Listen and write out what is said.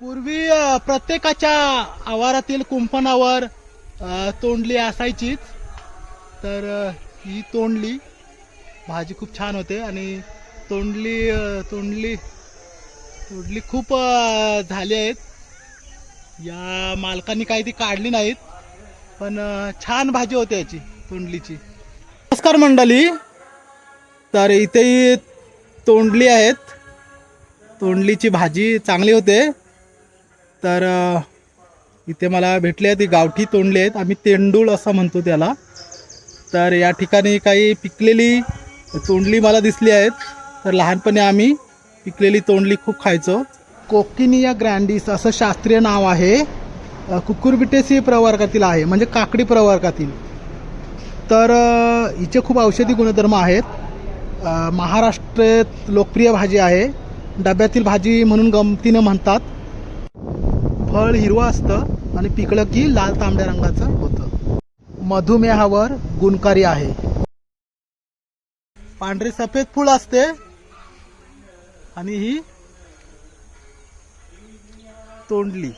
पूर्वी प्रत्येकाच्या आवारातील कुंपणावर तोंडली असायचीच. तर ही तोंडली भाजी खूप छान होते आणि तोंडली खूप झाली आहेत. या मालकांनी काही ती काढली नाहीत, पण छान भाजी होते याची तोंडलीची. नमस्कार मंडळी, तर इथेही तोंडली आहेत. तोंडलीची भाजी चांगली होते. तर इथे मला भेटली आहे ती गावठी तोंडली आहेत, आम्ही तेंडूळ असं म्हणतो त्याला. तर या ठिकाणी काही पिकलेली तोंडली मला दिसली आहेत. तर लहानपणी आम्ही पिकलेली तोंडली खूप खायचो. कोकिनिया ग्रँडिस असं शास्त्रीय नाव आहे. कुकुरबिटेसी प्रवर्गातील आहे, म्हणजे काकडी प्रवर्गातील. तर हिचे खूप औषधी गुणधर्म आहेत. महाराष्ट्रात लोकप्रिय भाजी आहे. डब्यातील भाजी म्हणून गमतीनं म्हणतात. फळ हिरवं असतं आणि पिकलं की लाल तांबड्या रंगाचं होतं. मधुमेहावर गुणकारी आहे. पांढरे सफेद फूल असते आणि ही तोंडली.